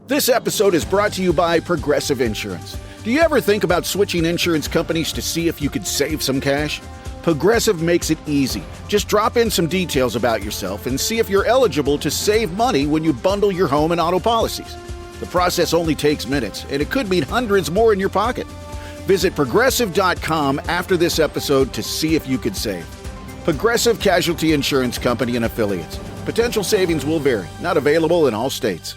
This episode is brought to you by Progressive Insurance. Do you ever think about switching insurance companies to see if you could save some cash? Progressive makes it easy. Just drop in some details about yourself and see if you're eligible to save money when you bundle your home and auto policies. The process only takes minutes, and it could mean hundreds more in your pocket. Visit Progressive.com after this episode to see if you could save. Progressive Casualty Insurance Company and Affiliates. Potential savings will vary. Not available in all states.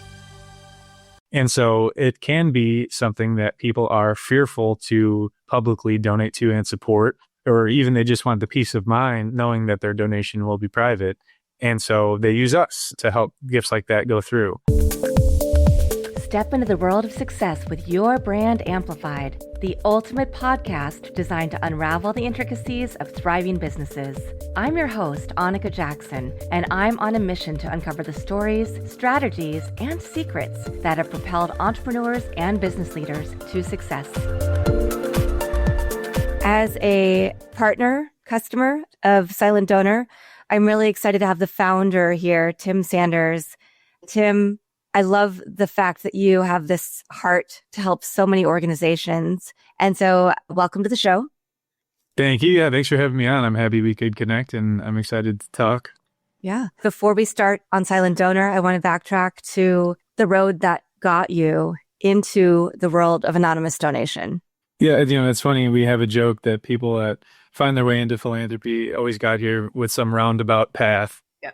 And so it can be something that people are fearful to publicly donate to and support, or even they just want the peace of mind knowing that their donation will be private. And so they use us to help gifts like that go through. Step into the world of success with your brand amplified, the ultimate podcast designed to unravel the intricacies of thriving businesses. I'm your host, Annika Jackson, and I'm on a mission to uncover the stories, strategies, and secrets that have propelled entrepreneurs and business leaders to success. As a partner, customer of Silent Donor, I'm really excited to have the founder here, Tim Sanders. Tim, I love the fact that you have this heart to help so many organizations. And so welcome to the show. Thank you. Yeah, thanks for having me on. I'm happy we could connect and I'm excited to talk. Yeah. Before we start on Silent Donor, I want to backtrack to the road that got you into the world of anonymous donation. Yeah, it's funny. We have a joke that people that find their way into philanthropy always got here with some roundabout path. Yeah.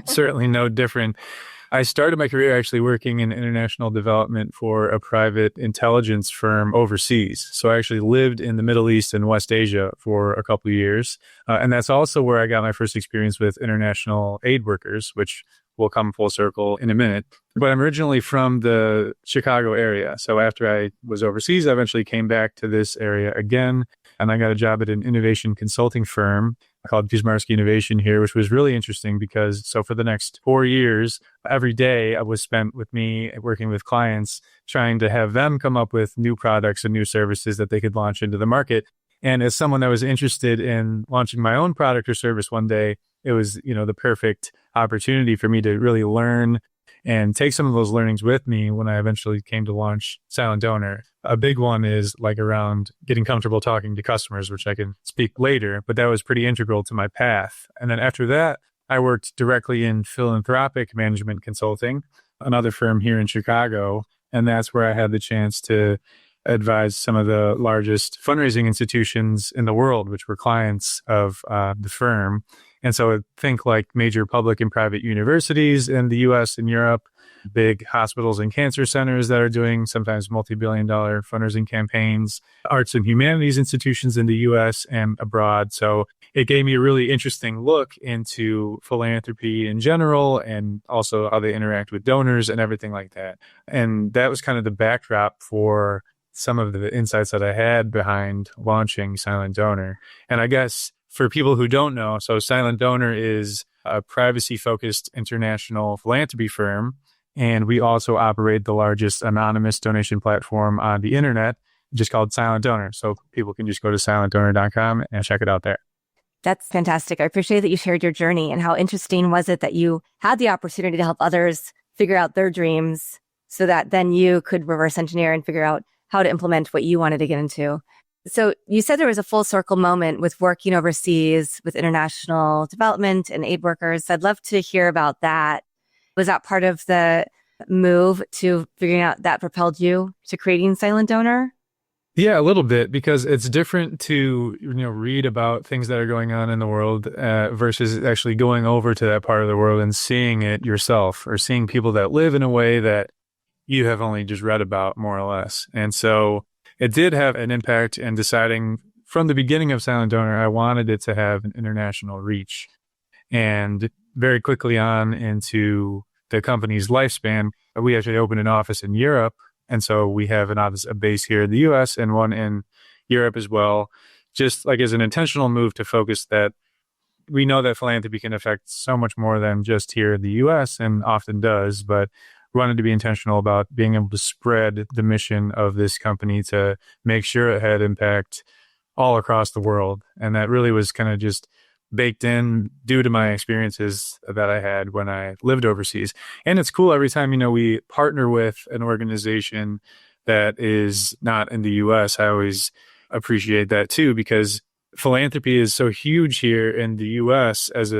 Certainly no different. I started my career actually working in international development for a private intelligence firm overseas. So I actually lived in the Middle East and West Asia for a couple of years. And that's also where I got my first experience with international aid workers, which will come full circle in a minute. But I'm originally from the Chicago area. So after I was overseas, I eventually came back to this area again. And I got a job at an innovation consulting firm called Kusmarski Innovation here, which was really interesting because for the next 4 years, every day I was spent with me working with clients, trying to have them come up with new products and new services that they could launch into the market. And as someone that was interested in launching my own product or service one day, it was, the perfect opportunity for me to really learn and take some of those learnings with me when I eventually came to launch Silent Donor. A big one is around getting comfortable talking to customers, which I can speak later, but that was pretty integral to my path. And then after that, I worked directly in philanthropic management consulting, another firm here in Chicago. And that's where I had the chance to advise some of the largest fundraising institutions in the world, which were clients of the firm. And so think major public and private universities in the US and Europe, big hospitals and cancer centers that are doing sometimes multi-billion-dollar fundraising campaigns, arts and humanities institutions in the US and abroad. So it gave me a really interesting look into philanthropy in general and also how they interact with donors and everything like that. And that was kind of the backdrop for some of the insights that I had behind launching Silent Donor. And I guess for people who don't know, so Silent Donor is a privacy-focused international philanthropy firm, and we also operate the largest anonymous donation platform on the internet, just called Silent Donor. So people can just go to silentdonor.com and check it out there. That's fantastic. I appreciate that you shared your journey, and how interesting was it that you had the opportunity to help others figure out their dreams so that then you could reverse engineer and figure out how to implement what you wanted to get into. So you said there was a full circle moment with working overseas with international development and aid workers. I'd love to hear about that. Was that part of the move to figuring out that propelled you to creating Silent Donor? Yeah, a little bit, because it's different to read about things that are going on in the world versus actually going over to that part of the world and seeing it yourself, or seeing people that live in a way that you have only just read about, more or less. And so it did have an impact in deciding from the beginning of Silent Donor, I wanted it to have an international reach. And very quickly on into the company's lifespan, we actually opened an office in Europe. And so we have a base here in the US and one in Europe as well, just as an intentional move to focus that we know that philanthropy can affect so much more than just here in the US, and often does, but we wanted to be intentional about being able to spread the mission of this company to make sure it had impact all across the world. And that really was kind of just baked in due to my experiences that I had when I lived overseas. And it's cool every time, we partner with an organization that is not in the US. I always appreciate that too, because philanthropy is so huge here in the US as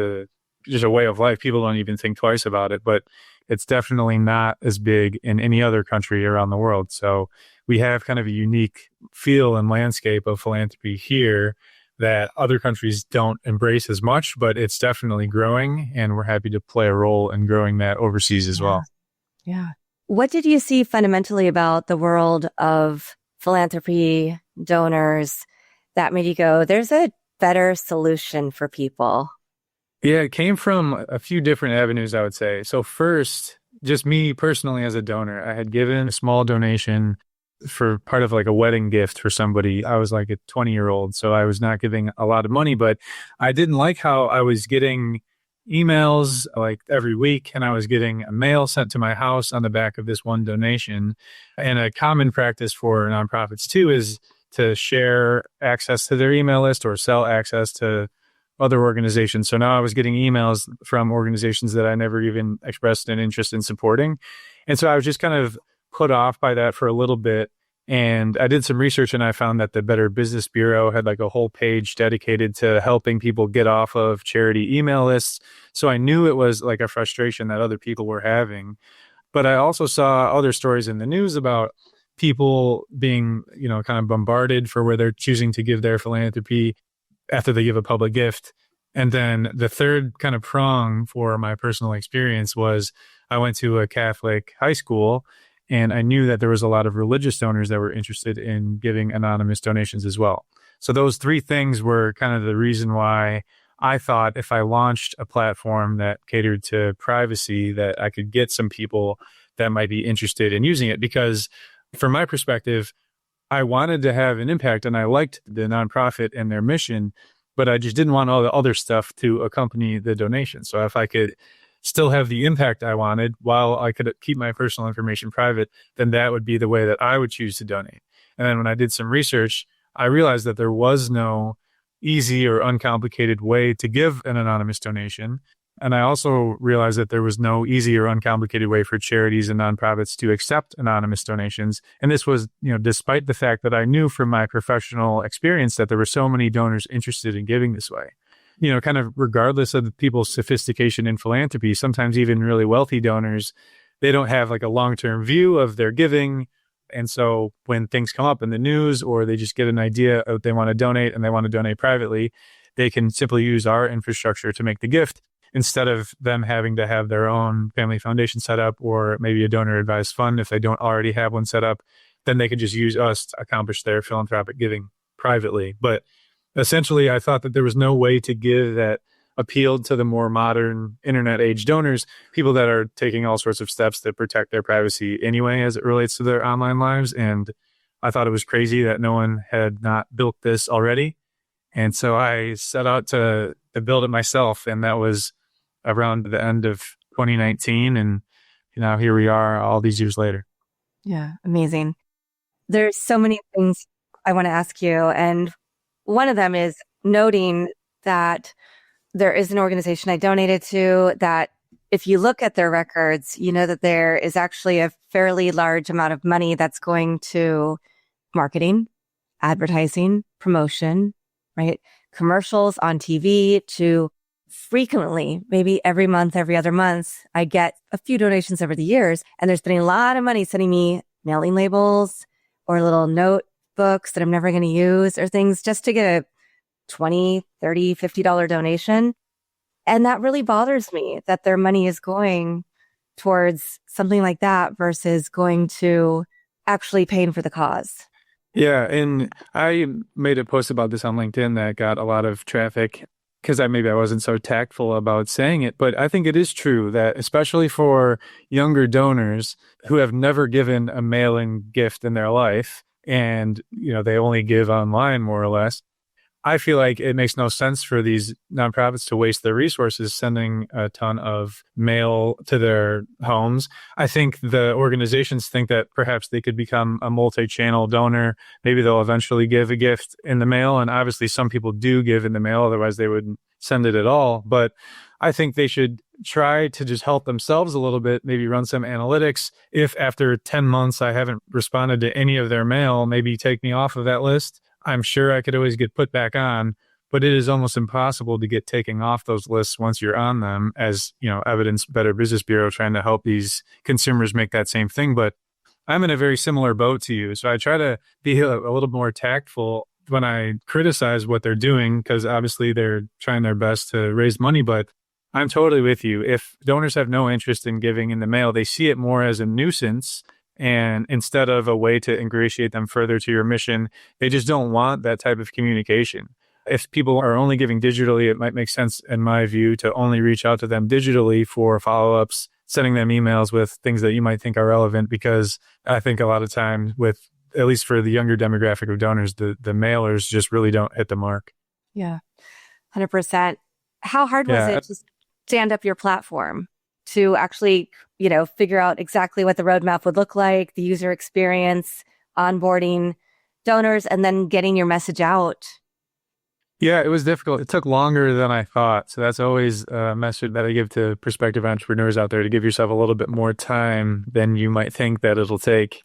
just a way of life. People don't even think twice about it, but it's definitely not as big in any other country around the world. So we have kind of a unique feel and landscape of philanthropy here that other countries don't embrace as much, but it's definitely growing, and we're happy to play a role in growing that overseas as well. Yeah. What did you see fundamentally about the world of philanthropy, donors, that made you go, there's a better solution for people? Yeah, it came from a few different avenues, I would say. So first, just me personally as a donor, I had given a small donation for part of like a wedding gift for somebody. I was like a 20-year-old, so I was not giving a lot of money, but I didn't like how I was getting emails like every week, and I was getting a mail sent to my house on the back of this one donation. And a common practice for nonprofits too is to share access to their email list or sell access to other organizations. So now I was getting emails from organizations that I never even expressed an interest in supporting. And so I was just kind of put off by that for a little bit. And I did some research, and I found that the Better Business Bureau had like a whole page dedicated to helping people get off of charity email lists. So I knew it was like a frustration that other people were having. But I also saw other stories in the news about people being, kind of bombarded for where they're choosing to give their philanthropy after they give a public gift. And then the third kind of prong for my personal experience was I went to a Catholic high school, and I knew that there was a lot of religious donors that were interested in giving anonymous donations as well. So those three things were kind of the reason why I thought if I launched a platform that catered to privacy, that I could get some people that might be interested in using it. Because from my perspective, I wanted to have an impact, and I liked the nonprofit and their mission, but I just didn't want all the other stuff to accompany the donation. So if I could still have the impact I wanted while I could keep my personal information private, then that would be the way that I would choose to donate. And then when I did some research, I realized that there was no easy or uncomplicated way to give an anonymous donation. And I also realized that there was no easy or uncomplicated way for charities and nonprofits to accept anonymous donations. And this was, despite the fact that I knew from my professional experience that there were so many donors interested in giving this way. Kind of regardless of the people's sophistication in philanthropy, sometimes even really wealthy donors, they don't have like a long-term view of their giving. And so when things come up in the news, or they just get an idea of they want to donate and they want to donate privately, they can simply use our infrastructure to make the gift, instead of them having to have their own family foundation set up, or maybe a donor advised fund if they don't already have one set up. Then they can just use us to accomplish their philanthropic giving privately. But essentially, I thought that there was no way to give that appealed to the more modern internet age donors, people that are taking all sorts of steps to protect their privacy anyway as it relates to their online lives. And I thought it was crazy that no one had not built this already. And so I set out to build it myself. And that was around the end of 2019. And now here we are all these years later. Yeah, amazing. There's so many things I want to ask you. And one of them is noting that there is an organization I donated to that if you look at their records, you know that there is actually a fairly large amount of money that's going to marketing, advertising, promotion, right? Commercials on TV, to frequently, maybe every month, every other month, I get a few donations over the years, and they're spending a lot of money sending me mailing labels or little notebooks that I'm never going to use, or things just to get a $20, $30, $50 donation. And that really bothers me that their money is going towards something like that versus going to actually paying for the cause. Yeah. And I made a post about this on LinkedIn that got a lot of traffic because I wasn't so tactful about saying it. But I think it is true that especially for younger donors who have never given a mail-in gift in their life, and they only give online more or less, I feel like it makes no sense for these nonprofits to waste their resources sending a ton of mail to their homes. I think the organizations think that perhaps they could become a multi-channel donor. Maybe they'll eventually give a gift in the mail. And obviously some people do give in the mail, otherwise they wouldn't send it at all. But I think they should try to just help themselves a little bit, maybe run some analytics. If after 10 months I haven't responded to any of their mail, maybe take me off of that list. I'm sure I could always get put back on, but it is almost impossible to get taken off those lists once you're on them, as, Evidence Better Business Bureau trying to help these consumers make that same thing. But I'm in a very similar boat to you. So I try to be a little more tactful when I criticize what they're doing, because obviously they're trying their best to raise money, but I'm totally with you. If donors have no interest in giving in the mail, they see it more as a nuisance. And instead of a way to ingratiate them further to your mission, they just don't want that type of communication. If people are only giving digitally, it might make sense, in my view, to only reach out to them digitally for follow-ups, sending them emails with things that you might think are relevant, because I think a lot of times with, at least for the younger demographic of donors, the mailers just really don't hit the mark. Yeah, 100%. How hard was it to stand up your platform to actually, figure out exactly what the roadmap would look like, the user experience, onboarding donors, and then getting your message out? Yeah, it was difficult. It took longer than I thought. So that's always a message that I give to prospective entrepreneurs out there, to give yourself a little bit more time than you might think that it'll take.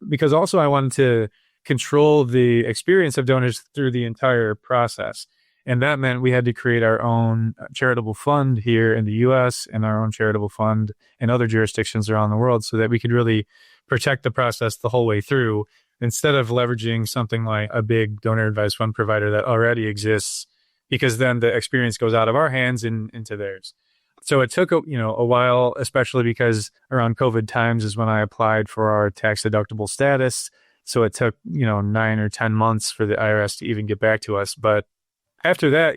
Because also I wanted to control the experience of donors through the entire process. And that meant we had to create our own charitable fund here in the US and our own charitable fund in other jurisdictions around the world, so that we could really protect the process the whole way through, instead of leveraging something like a big donor advised fund provider that already exists, because then the experience goes out of our hands and into theirs. So it took a while, especially because around COVID times is when I applied for our tax deductible status. So it took 9 or 10 months for the IRS to even get back to us. But after that,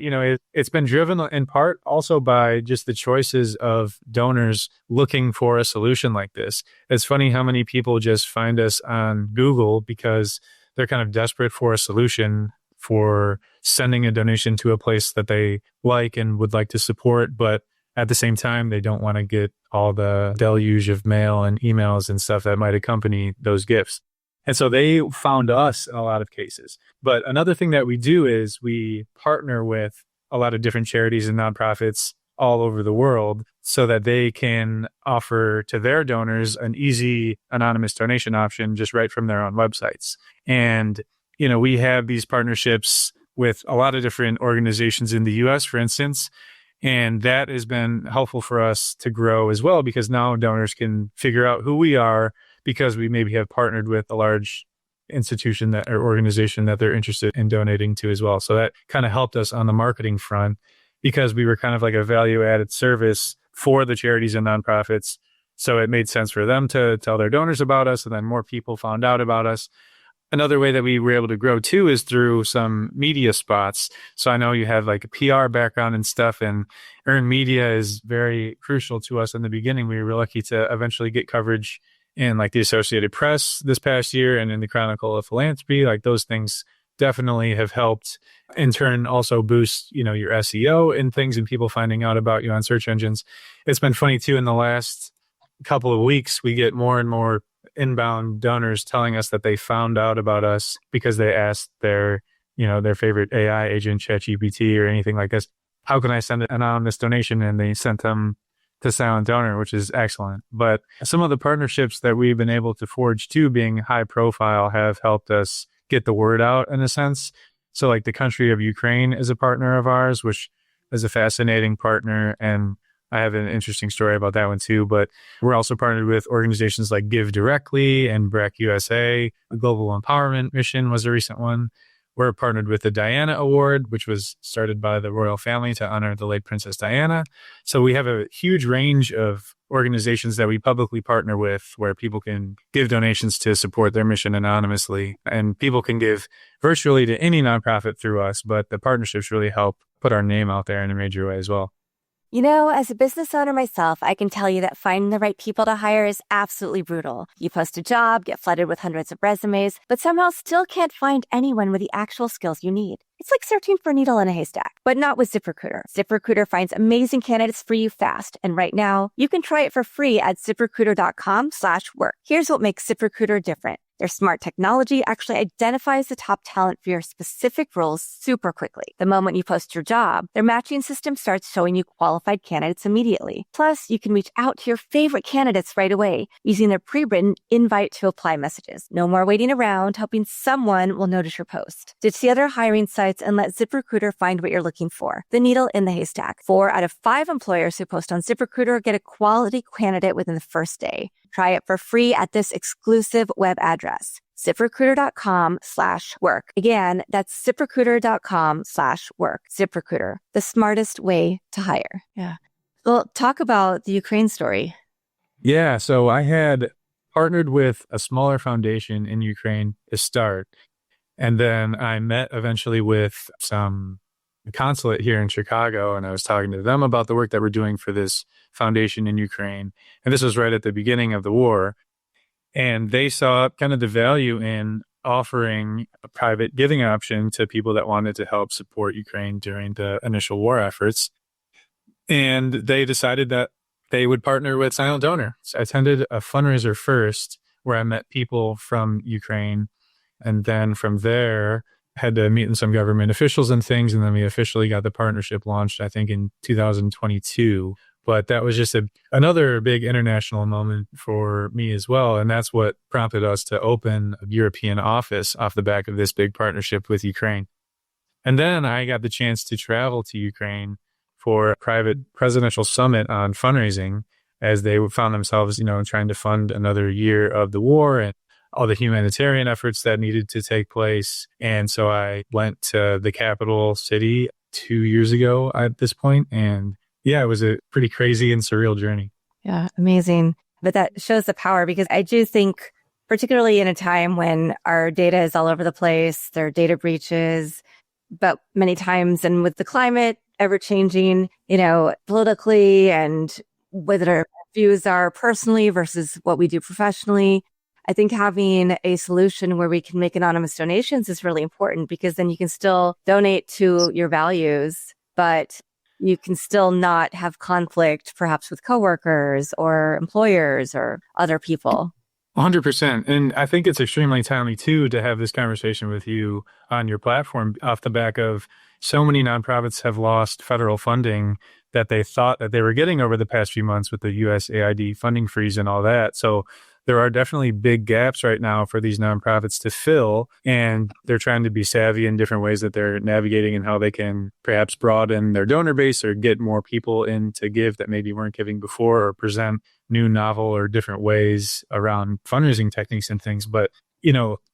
it's been driven in part also by just the choices of donors looking for a solution like this. It's funny how many people just find us on Google because they're kind of desperate for a solution for sending a donation to a place that they like and would like to support. But at the same time, they don't want to get all the deluge of mail and emails and stuff that might accompany those gifts. And so they found us in a lot of cases. But another thing that we do is we partner with a lot of different charities and nonprofits all over the world, so that they can offer to their donors an easy anonymous donation option just right from their own websites. And, we have these partnerships with a lot of different organizations in the US, for instance. And that has been helpful for us to grow as well, because now donors can figure out who we are, because we maybe have partnered with a large institution or organization that they're interested in donating to as well. So that kind of helped us on the marketing front, because we were kind of like a value-added service for the charities and nonprofits. So it made sense for them to tell their donors about us, and then more people found out about us. Another way that we were able to grow too is through some media spots. So I know you have like a PR background and stuff, and earned media is very crucial to us in the beginning. We were lucky to eventually get coverage in like the Associated Press this past year and in the Chronicle of Philanthropy. Like those things definitely have helped in turn also boost, your SEO and things, and people finding out about you on search engines. It's been funny too, in the last couple of weeks, we get more and more inbound donors telling us that they found out about us because they asked their favorite AI agent, ChatGPT or anything like this, how can I send an anonymous donation? And they sent them to Silent Donor, which is excellent. But some of the partnerships that we've been able to forge too, being high profile, have helped us get the word out in a sense. So like the country of Ukraine is a partner of ours, which is a fascinating partner. And I have an interesting story about that one too. But we're also partnered with organizations like Give Directly and BRAC USA. The Global Empowerment Mission was a recent one. We're partnered with the Diana Award, which was started by the royal family to honor the late Princess Diana. So we have a huge range of organizations that we publicly partner with, where people can give donations to support their mission anonymously. And people can give virtually to any nonprofit through us, but the partnerships really help put our name out there in a major way as well. As a business owner myself, I can tell you that finding the right people to hire is absolutely brutal. You post a job, get flooded with hundreds of resumes, but somehow still can't find anyone with the actual skills you need. It's like searching for a needle in a haystack, but not with ZipRecruiter. ZipRecruiter finds amazing candidates for you fast. And right now, you can try it for free at ZipRecruiter.com/work. Here's what makes ZipRecruiter different. Their smart technology actually identifies the top talent for your specific roles super quickly. The moment you post your job, their matching system starts showing you qualified candidates immediately. Plus, you can reach out to your favorite candidates right away using their pre-written invite to apply messages. No more waiting around, hoping someone will notice your post. Ditch the other hiring sites and let ZipRecruiter find what you're looking for. The needle in the haystack. 4 out of 5 employers who post on ZipRecruiter get a quality candidate within the first day. Try it for free at this exclusive web address, ZipRecruiter.com/work. Again, that's ZipRecruiter.com/work. ZipRecruiter, the smartest way to hire. Yeah. Well, talk about the Ukraine story. Yeah. So I had partnered with a smaller foundation in Ukraine to start. And then I met eventually with some consulate here in Chicago, and I was talking to them about the work that we're doing for this foundation in Ukraine. And this was right at the beginning of the war. And they saw kind of the value in offering a private giving option to people that wanted to help support Ukraine during the initial war efforts. And they decided that they would partner with Silent Donor. So I attended a fundraiser first where I met people from Ukraine. And then from there, had to meet with some government officials and things. And then we officially got the partnership launched, I think, in 2022. But that was just another big international moment for me as well. And that's what prompted us to open a European office off the back of this big partnership with Ukraine. And then I got the chance to travel to Ukraine for a private presidential summit on fundraising as they found themselves, trying to fund another year of the war and all the humanitarian efforts that needed to take place. And so I went to the capital city 2 years ago at this point. And yeah, it was a pretty crazy and surreal journey. Yeah, amazing. But that shows the power, because I do think, particularly in a time when our data is all over the place, there are data breaches, but many times, and with the climate ever changing, politically, and whether our views are personally versus what we do professionally, I think having a solution where we can make anonymous donations is really important, because then you can still donate to your values, but you can still not have conflict perhaps with coworkers or employers or other people. 100%. And I think it's extremely timely too to have this conversation with you on your platform off the back of so many nonprofits have lost federal funding that they thought that they were getting over the past few months with the USAID funding freeze and all that. So there are definitely big gaps right now for these nonprofits to fill, and they're trying to be savvy in different ways that they're navigating and how they can perhaps broaden their donor base or get more people in to give that maybe weren't giving before, or present new, novel, or different ways around fundraising techniques and things. But,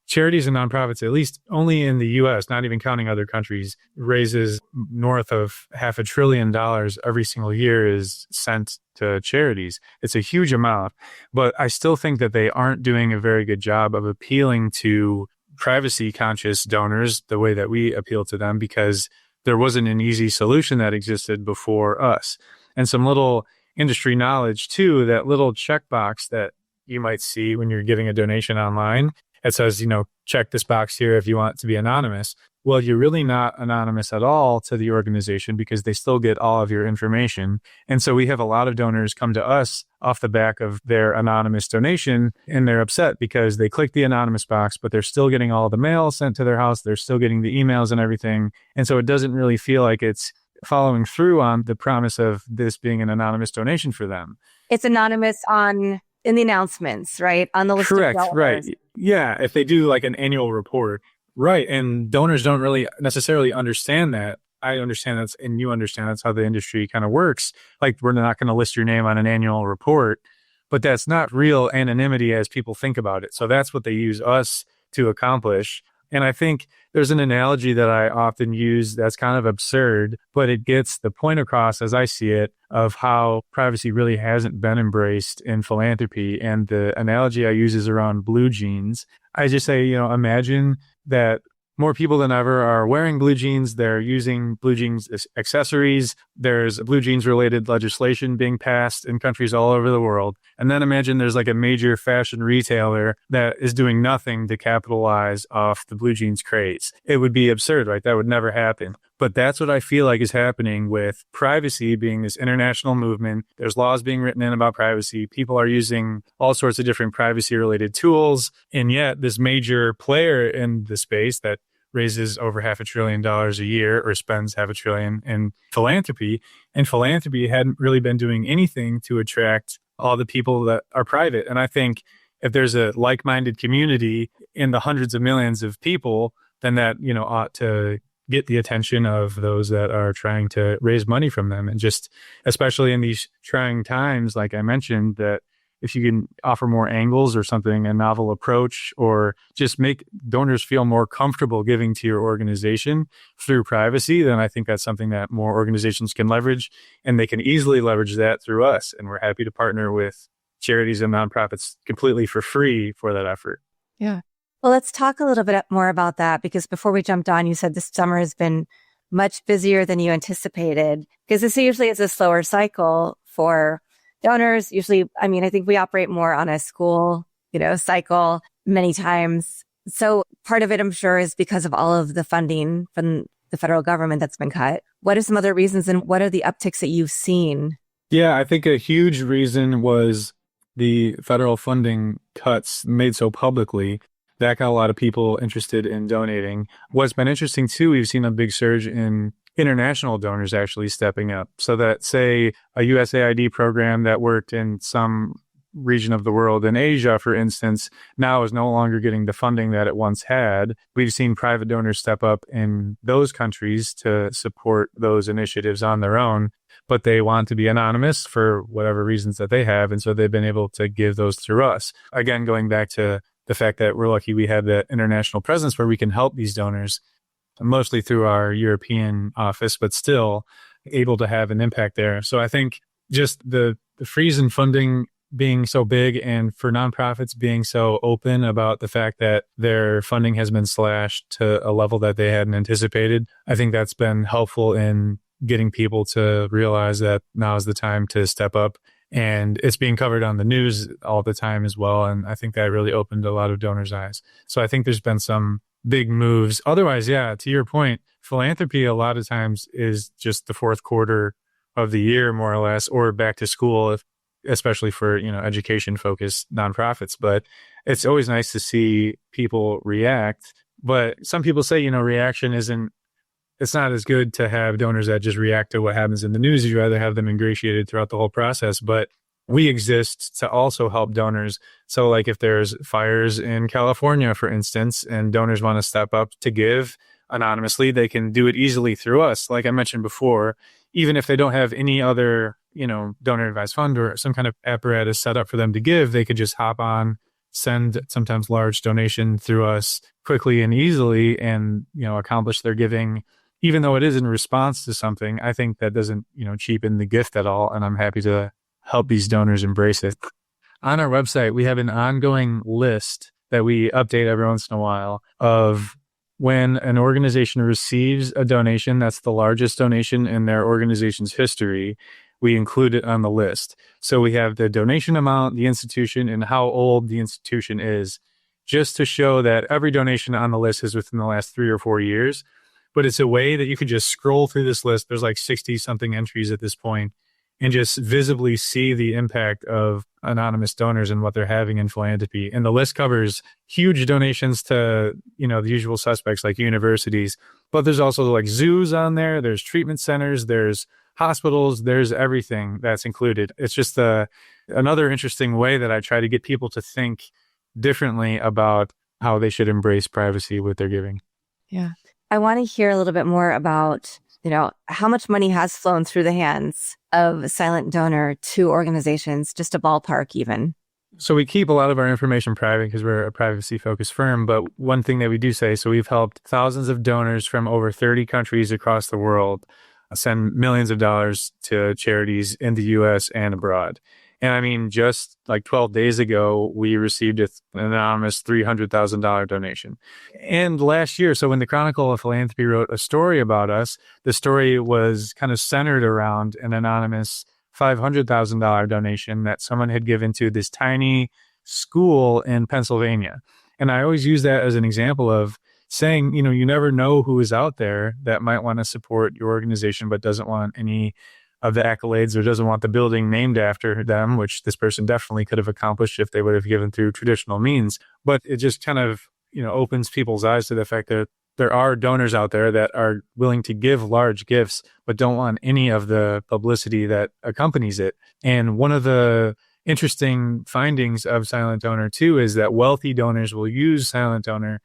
charities and nonprofits, at least only in the US, not even counting other countries, raises north of $500 billion every single year is sent to charities. It's a huge amount, but I still think that they aren't doing a very good job of appealing to privacy conscious donors the way that we appeal to them, because there wasn't an easy solution that existed before us. And some little industry knowledge too, that little checkbox that you might see when you're giving a donation online. It says, check this box here if you want to be anonymous. Well, you're really not anonymous at all to the organization, because they still get all of your information. And so we have a lot of donors come to us off the back of their anonymous donation, and they're upset because they click the anonymous box, but they're still getting all the mail sent to their house. They're still getting the emails and everything. And so it doesn't really feel like it's following through on the promise of this being an anonymous donation for them. It's anonymous in the announcements, right? On the list Correct, of donors. right. Yeah, if they do like an annual report. Right, and donors don't really necessarily understand that. I understand that's, and you understand that's how the industry kind of works. Like, we're not going to list your name on an annual report, but that's not real anonymity as people think about it. So that's what they use us to accomplish. And I think there's an analogy that I often use that's kind of absurd, but it gets the point across as I see it of how privacy really hasn't been embraced in philanthropy. And the analogy I use is around blue jeans. I just say, imagine that more people than ever are wearing blue jeans. They're using blue jeans as accessories. There's blue jeans related legislation being passed in countries all over the world. And then imagine there's like a major fashion retailer that is doing nothing to capitalize off the blue jeans craze. It would be absurd, right? That would never happen. But that's what I feel like is happening with privacy being this international movement. There's laws being written in about privacy. People are using all sorts of different privacy related tools. And yet this major player in the space that raises over $500 billion a year or spends $500 billion in philanthropy. And philanthropy hadn't really been doing anything to attract all the people that are private. And I think if there's a like-minded community in the hundreds of millions of people, then that, ought to get the attention of those that are trying to raise money from them. And just, especially in these trying times, like I mentioned, that if you can offer more angles or something, a novel approach, or just make donors feel more comfortable giving to your organization through privacy, then I think that's something that more organizations can leverage, and they can easily leverage that through us. And we're happy to partner with charities and nonprofits completely for free for that effort. Yeah. Well, let's talk a little bit more about that, because before we jumped on, you said this summer has been much busier than you anticipated, because this usually is a slower cycle for donors. Usually, I think we operate more on a school, cycle many times. So part of it, I'm sure, is because of all of the funding from the federal government that's been cut. What are some other reasons, and what are the upticks that you've seen? Yeah, I think a huge reason was the federal funding cuts made so publicly. That got a lot of people interested in donating. What's been interesting too, we've seen a big surge in international donors actually stepping up. So that, say, a USAID program that worked in some region of the world, in Asia, for instance, now is no longer getting the funding that it once had. We've seen private donors step up in those countries to support those initiatives on their own, but they want to be anonymous for whatever reasons that they have. And so they've been able to give those through us. Again, going back to the fact that we're lucky we have that international presence where we can help these donors, mostly through our European office, but still able to have an impact there. So I think just the freeze in funding being so big, and for nonprofits being so open about the fact that their funding has been slashed to a level that they hadn't anticipated, I think that's been helpful in getting people to realize that now is the time to step up. And it's being covered on the news all the time as well. And I think that really opened a lot of donors' eyes. So I think there's been some big moves. Otherwise, yeah, to your point, philanthropy a lot of times is just the fourth quarter of the year, more or less, or back to school, especially for, education-focused nonprofits. But it's always nice to see people react. But some people say, reaction it's not as good to have donors that just react to what happens in the news. You'd rather have them ingratiated throughout the whole process. But we exist to also help donors. So like if there's fires in California, for instance, and donors want to step up to give anonymously, they can do it easily through us. Like I mentioned before, even if they don't have any other, donor advised fund or some kind of apparatus set up for them to give, they could just hop on, send sometimes large donation through us quickly and easily, and, accomplish their giving. Even though it is in response to something, I think that doesn't, cheapen the gift at all. And I'm happy to help these donors embrace it. On our website, we have an ongoing list that we update every once in a while of when an organization receives a donation that's the largest donation in their organization's history. We include it on the list. So we have the donation amount, the institution, and how old the institution is, just to show that every donation on the list is within the last 3 or 4 years. But it's a way that you could just scroll through this list. There's like 60 something entries at this point, and just visibly see the impact of anonymous donors and what they're having in philanthropy. And the list covers huge donations to, the usual suspects like universities, but there's also like zoos on there. There's treatment centers, there's hospitals, there's everything that's included. It's just another interesting way that I try to get people to think differently about how they should embrace privacy with their giving. Yeah. I want to hear a little bit more about, how much money has flown through the hands of silent donor to organizations, just a ballpark even. So we keep a lot of our information private because we're a privacy-focused firm. But one thing that we do say, so we've helped thousands of donors from over 30 countries across the world send millions of dollars to charities in the U.S. and abroad. And I mean, just like 12 days ago, we received an anonymous $300,000 donation. And last year, so when the Chronicle of Philanthropy wrote a story about us, the story was kind of centered around an anonymous $500,000 donation that someone had given to this tiny school in Pennsylvania. And I always use that as an example of saying, you never know who is out there that might want to support your organization, but doesn't want any of the accolades or doesn't want the building named after them, which this person definitely could have accomplished if they would have given through traditional means. But it just kind of, opens people's eyes to the fact that there are donors out there that are willing to give large gifts, but don't want any of the publicity that accompanies it. And one of the interesting findings of Silent Donor too is that wealthy donors will use Silent Donor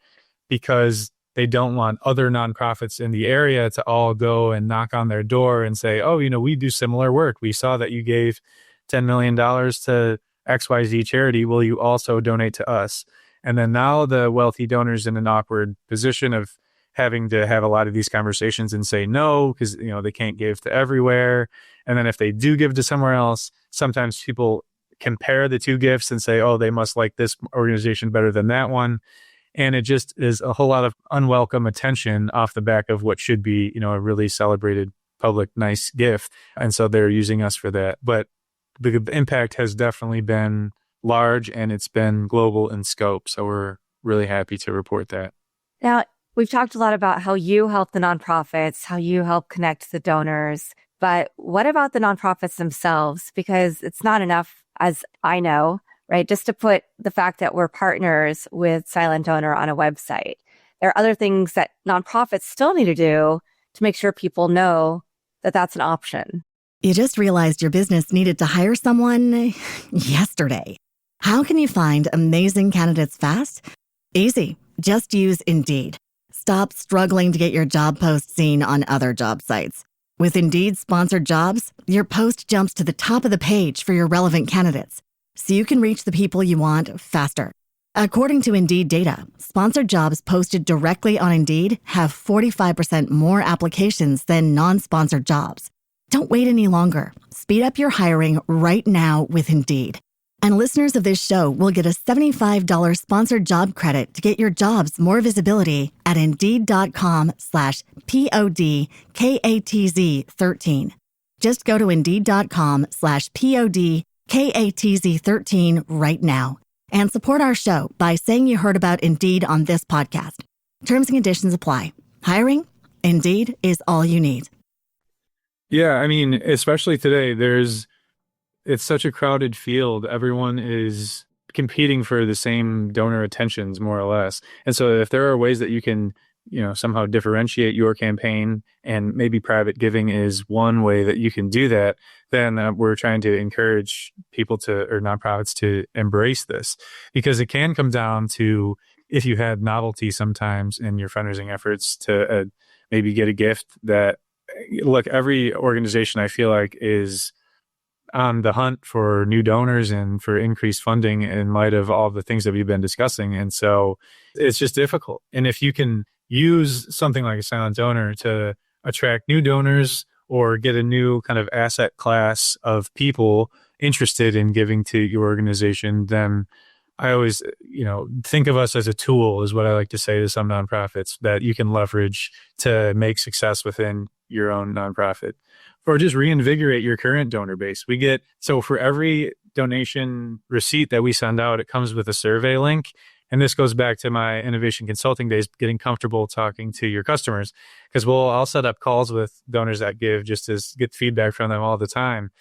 because they don't want other nonprofits in the area to all go and knock on their door and say, oh, we do similar work. We saw that you gave $10 million to XYZ charity. Will you also donate to us? And then now the wealthy donors in an awkward position of having to have a lot of these conversations and say no, because, they can't give to everywhere. And then if they do give to somewhere else, sometimes people compare the two gifts and say, oh, they must like this organization better than that one. And it just is a whole lot of unwelcome attention off the back of what should be, a really celebrated public, nice gift. And so they're using us for that. But the impact has definitely been large and it's been global in scope. So we're really happy to report that. Now, we've talked a lot about how you help the nonprofits, how you help connect the donors. But what about the nonprofits themselves? Because it's not enough, as I know, right? Just to put the fact that we're partners with Silent Donor on a website. There are other things that nonprofits still need to do to make sure people know that that's an option. You just realized your business needed to hire someone yesterday. How can you find amazing candidates fast? Easy. Just use Indeed. Stop struggling to get your job post seen on other job sites. With Indeed sponsored jobs, your post jumps to the top of the page for your relevant candidates, so you can reach the people you want faster. According to Indeed data, sponsored jobs posted directly on Indeed have 45% more applications than non-sponsored jobs. Don't wait any longer. Speed up your hiring right now with Indeed. And listeners of this show will get a $75 sponsored job credit to get your jobs more visibility at Indeed.com/PODKATZ13. Just go to Indeed.com/PODKATZ13 right now and support our show by saying you heard about Indeed on this podcast. Terms and conditions apply. Hiring? Indeed is all you need. Yeah, I mean, especially today, it's such a crowded field. Everyone is competing for the same donor attentions, more or less. And so if there are ways that you can, somehow differentiate your campaign, and maybe private giving is one way that you can do that, then we're trying to encourage people or nonprofits to embrace this, because it can come down to, if you had novelty sometimes in your fundraising efforts, to maybe get a gift that, look, every organization I feel like is on the hunt for new donors and for increased funding in light of all the things that we've been discussing. And so it's just difficult. And if you can use something like a Silent Donor to attract new donors or get a new kind of asset class of people interested in giving to your organization, then I always, think of us as a tool, is what I like to say to some nonprofits, that you can leverage to make success within your own nonprofit, or just reinvigorate your current donor base. So for every donation receipt that we send out, it comes with a survey link. And this goes back to my innovation consulting days, getting comfortable talking to your customers, because I'll set up calls with donors that give just to get feedback from them all the time.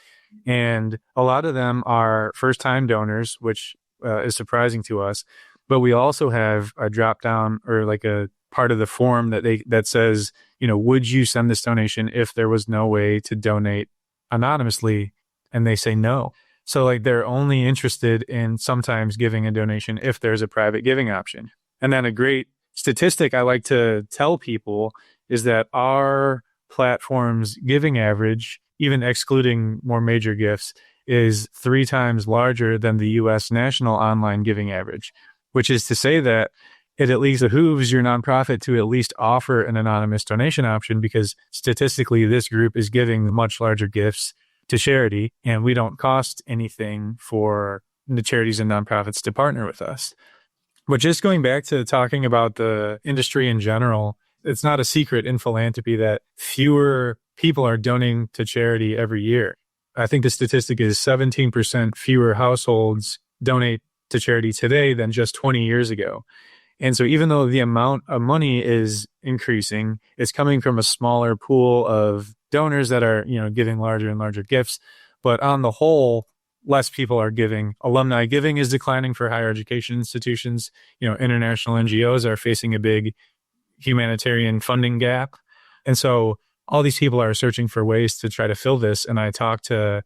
And a lot of them are first-time donors, which is surprising to us. But we also have a drop down, or like a part of the form that says, would you send this donation if there was no way to donate anonymously? And they say no. So they're only interested in sometimes giving a donation if there's a private giving option. And then a great statistic I like to tell people is that our platform's giving average, even excluding more major gifts, is 3 times larger than the U.S. national online giving average, which is to say that it at least behooves your nonprofit to at least offer an anonymous donation option, because statistically this group is giving much larger gifts to charity, and we don't cost anything for the charities and nonprofits to partner with us. But just going back to talking about the industry in general, it's not a secret in philanthropy that fewer people are donating to charity every year. I think the statistic is 17% fewer households donate to charity today than just 20 years ago. And so even though the amount of money is increasing, it's coming from a smaller pool of donors that are, giving larger and larger gifts. But on the whole, less people are giving. Alumni giving is declining for higher education institutions. International NGOs are facing a big humanitarian funding gap. And so all these people are searching for ways to try to fill this. And I talk to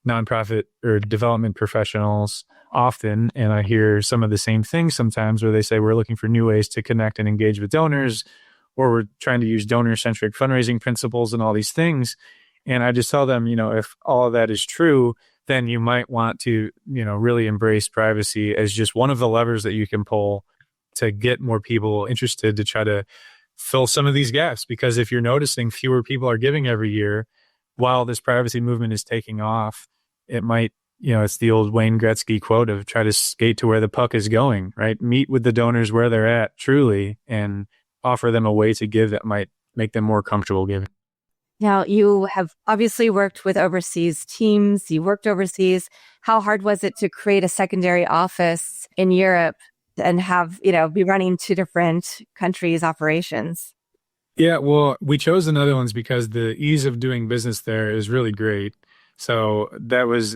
nonprofit or development professionals often, and I hear some of the same things sometimes where they say we're looking for new ways to connect and engage with donors, or we're trying to use donor-centric fundraising principles and all these things. And I just tell them, if all of that is true, then you might want to, really embrace privacy as just one of the levers that you can pull to get more people interested to try to fill some of these gaps. Because if you're noticing fewer people are giving every year while this privacy movement is taking off, it might, it's the old Wayne Gretzky quote of try to skate to where the puck is going, right? Meet with the donors where they're at truly and offer them a way to give that might make them more comfortable giving. Now, you have obviously worked with overseas teams. You worked overseas. How hard was it to create a secondary office in Europe and have, be running 2 different countries' operations? Yeah, well, we chose the Netherlands because the ease of doing business there is really great. So that was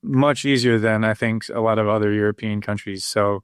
much easier than I think a lot of other European countries. So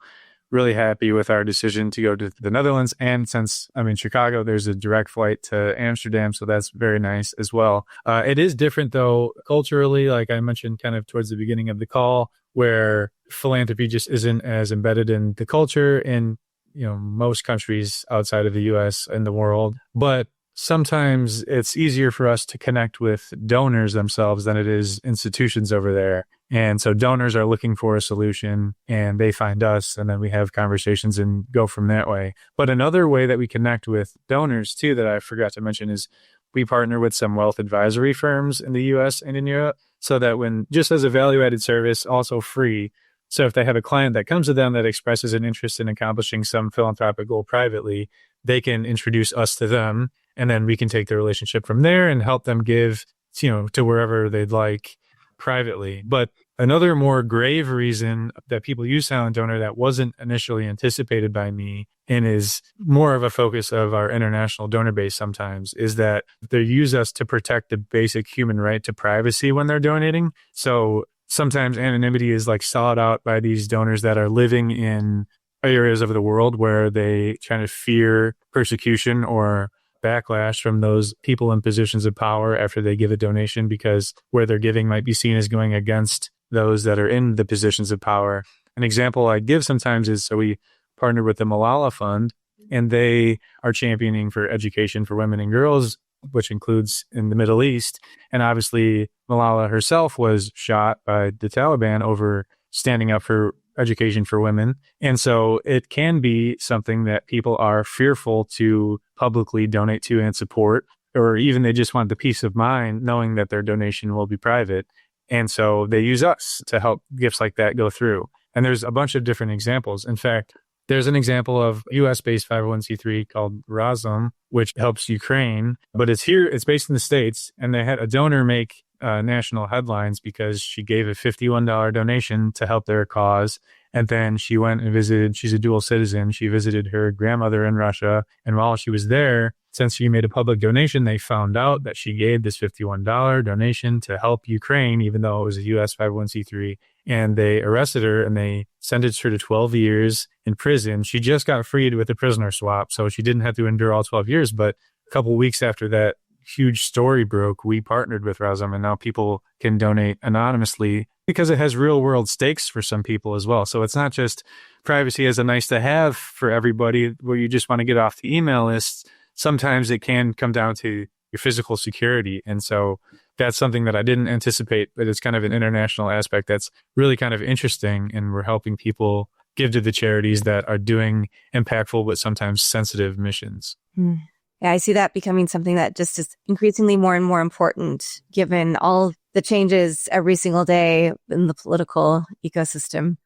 really happy with our decision to go to the Netherlands. And since I'm in Chicago, there's a direct flight to Amsterdam. So that's very nice as well. It is different though, culturally, like I mentioned kind of towards the beginning of the call, where philanthropy just isn't as embedded in the culture in, most countries outside of the US and the world. But sometimes it's easier for us to connect with donors themselves than it is institutions over there. And so donors are looking for a solution and they find us, and then we have conversations and go from that way. But another way that we connect with donors too that I forgot to mention is we partner with some wealth advisory firms in the US and in Europe, so that when just as a value-added service, also free. So if they have a client that comes to them that expresses an interest in accomplishing some philanthropic goal privately, they can introduce us to them, and then we can take the relationship from there and help them give, to wherever they'd like privately. But another more grave reason that people use silent donor that wasn't initially anticipated by me and is more of a focus of our international donor base sometimes is that they use us to protect the basic human right to privacy when they're donating. So sometimes anonymity is like sought out by these donors that are living in areas of the world where they kind of fear persecution or backlash from those people in positions of power after they give a donation, because where they're giving might be seen as going against those that are in the positions of power. An example I give sometimes is, so we partnered with the Malala Fund, and they are championing for education for women and girls, which includes in the Middle East. And obviously Malala herself was shot by the Taliban over standing up for education for women. And so it can be something that people are fearful to publicly donate to and support, or even they just want the peace of mind knowing that their donation will be private. And so they use us to help gifts like that go through. And there's a bunch of different examples. In fact, there's an example of US-based 501c3 called Razum, which helps Ukraine, but it's based in the States, and they had a donor make national headlines because she gave a $51 donation to help their cause. And then she went and visited, she's a dual citizen. She visited her grandmother in Russia. And while she was there, since she made a public donation, they found out that she gave this $51 donation to help Ukraine, even though it was a US 501c3. And they arrested her and they sentenced her to 12 years in prison. She just got freed with a prisoner swap, so she didn't have to endure all 12 years. But a couple of weeks after that huge story broke, we partnered with Razum, and now people can donate anonymously because it has real world stakes for some people as well. So it's not just privacy as a nice to have for everybody where you just want to get off the email list. Sometimes it can come down to your physical security. And so that's something that I didn't anticipate, but it's kind of an international aspect that's really kind of interesting. And we're helping people give to the charities that are doing impactful, but sometimes sensitive missions. Yeah, I see that becoming something that just is increasingly more and more important, given all the changes every single day in the political ecosystem.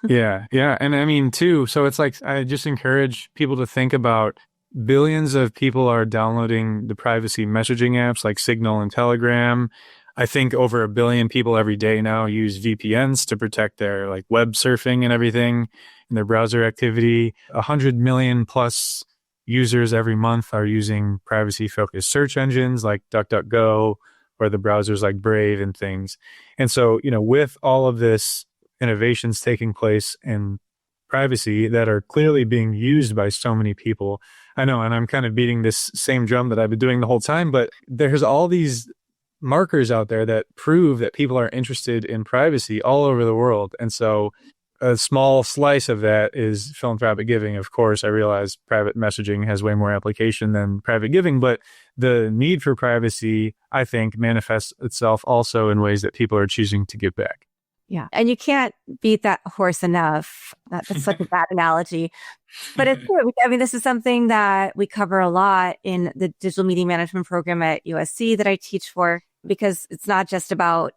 Yeah. And I mean, too, so it's like, I just encourage people to think about billions of people are downloading the privacy messaging apps like Signal and Telegram. I think over 1 billion people every day now use VPNs to protect their like web surfing and everything and their browser activity. 100 million plus users every month are using privacy focused search engines like DuckDuckGo or the browsers like Brave and things. And so, with all of this innovations taking place in privacy that are clearly being used by so many people, I know, and I'm kind of beating this same drum that I've been doing the whole time, but there's all these markers out there that prove that people are interested in privacy all over the world. And so a small slice of that is philanthropic giving. Of course, I realize private messaging has way more application than private giving, but the need for privacy, I think, manifests itself also in ways that people are choosing to give back. Yeah. And you can't beat that horse enough. That's such a bad analogy, but it's true. I mean, this is something that we cover a lot in the digital media management program at USC that I teach for, because it's not just about,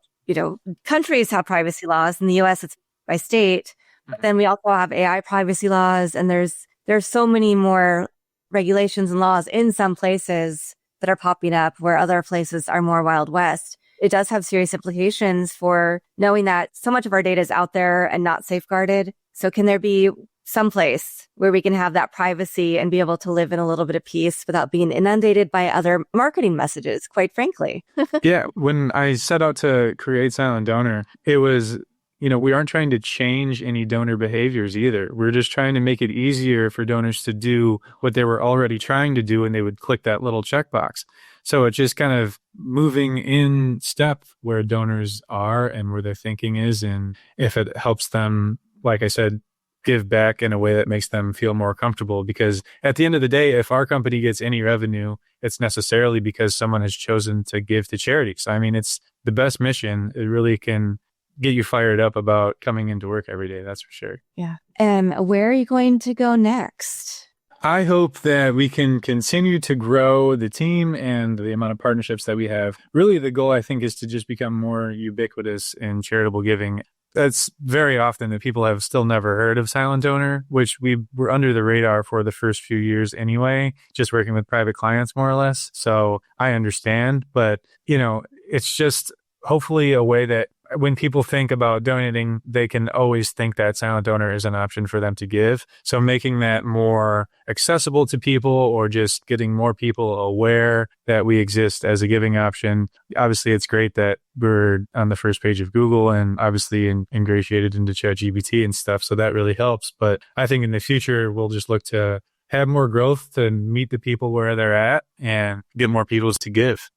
countries have privacy laws. In the US, it's by state, but then we also have AI privacy laws, and there's so many more regulations and laws in some places that are popping up where other places are more Wild West. It does have serious implications for knowing that so much of our data is out there and not safeguarded. So can there be some place where we can have that privacy and be able to live in a little bit of peace without being inundated by other marketing messages, quite frankly? Yeah. When I set out to create Silent Donor, it was, we aren't trying to change any donor behaviors either. We're just trying to make it easier for donors to do what they were already trying to do, and they would click that little checkbox. So it's just kind of moving in step where donors are and where their thinking is. And if it helps them, like I said, give back in a way that makes them feel more comfortable. Because at the end of the day, if our company gets any revenue, it's necessarily because someone has chosen to give to charities. I mean, it's the best mission. It really can get you fired up about coming into work every day. That's for sure. Yeah. And where are you going to go next? I hope that we can continue to grow the team and the amount of partnerships that we have. Really, the goal, I think, is to just become more ubiquitous in charitable giving. That's very often that people have still never heard of Silent Donor, which we were under the radar for the first few years anyway, just working with private clients more or less. So I understand, but, it's just hopefully a way that when people think about donating, they can always think that Silent Donor is an option for them to give. So making that more accessible to people, or just getting more people aware that we exist as a giving option. Obviously, it's great that we're on the first page of Google and obviously ingratiated into ChatGPT and stuff. So that really helps. But I think in the future, we'll just look to have more growth to meet the people where they're at and get more people to give.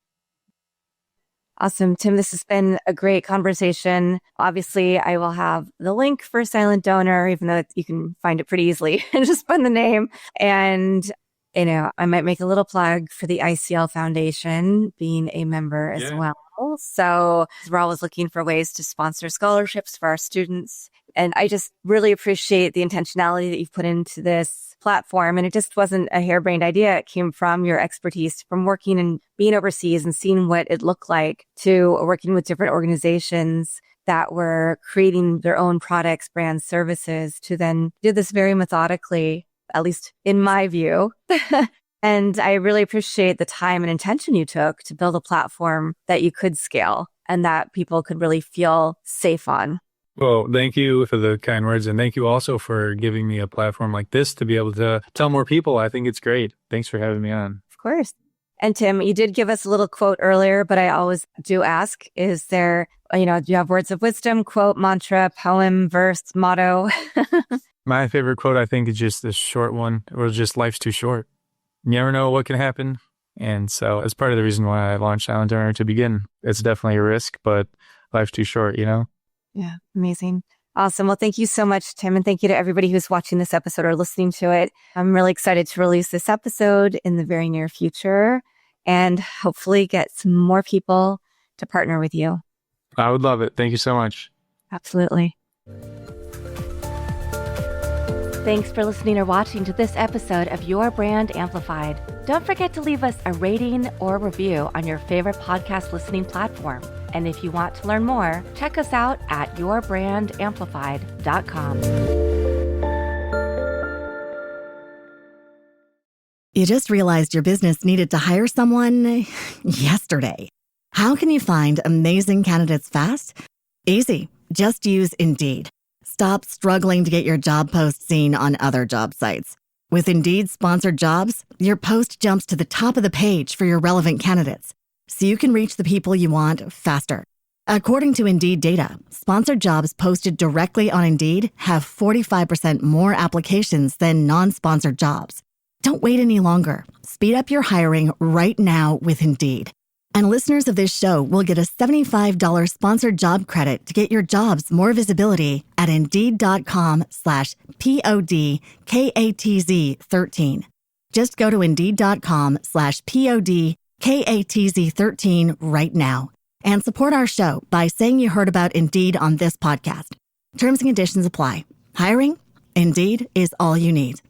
Awesome. Tim, this has been a great conversation. Obviously, I will have the link for Silent Donor, even though you can find it pretty easily and just find the name. And, I might make a little plug for the ICL Foundation, being a member as well. So we're always looking for ways to sponsor scholarships for our students. And I just really appreciate the intentionality that you've put into this platform. And it just wasn't a harebrained idea. It came from your expertise from working and being overseas and seeing what it looked like to working with different organizations that were creating their own products, brands, services, to then do this very methodically, at least in my view. And I really appreciate the time and intention you took to build a platform that you could scale and that people could really feel safe on. Well, thank you for the kind words. And thank you also for giving me a platform like this to be able to tell more people. I think it's great. Thanks for having me on. Of course. And Tim, you did give us a little quote earlier, but I always do ask, is there, do you have words of wisdom, quote, mantra, poem, verse, motto? My favorite quote, I think, is just this short one, or just life's too short. You never know what can happen. And so it's part of the reason why I launched Silent Donor to begin. It's definitely a risk, but life's too short, Yeah, amazing. Awesome. Well, thank you so much, Tim. And thank you to everybody who's watching this episode or listening to it. I'm really excited to release this episode in the very near future and hopefully get some more people to partner with you. I would love it. Thank you so much. Absolutely. Thanks for listening or watching to this episode of Your Brand Amplified. Don't forget to leave us a rating or review on your favorite podcast listening platform. And if you want to learn more, check us out at yourbandamplified.com. You just realized your business needed to hire someone yesterday. How can you find amazing candidates fast? Easy. Just use Indeed. Stop struggling to get your job post seen on other job sites. With Indeed sponsored jobs, your post jumps to the top of the page for your relevant candidates, so you can reach the people you want faster. According to Indeed data, sponsored jobs posted directly on Indeed have 45% more applications than non-sponsored jobs. Don't wait any longer. Speed up your hiring right now with Indeed. And listeners of this show will get a $75 sponsored job credit to get your jobs more visibility at Indeed.com/PODKATZ13. Just go to Indeed.com/PODKATZ13 right now and support our show by saying you heard about Indeed on this podcast. Terms and conditions apply. Hiring? Indeed is all you need.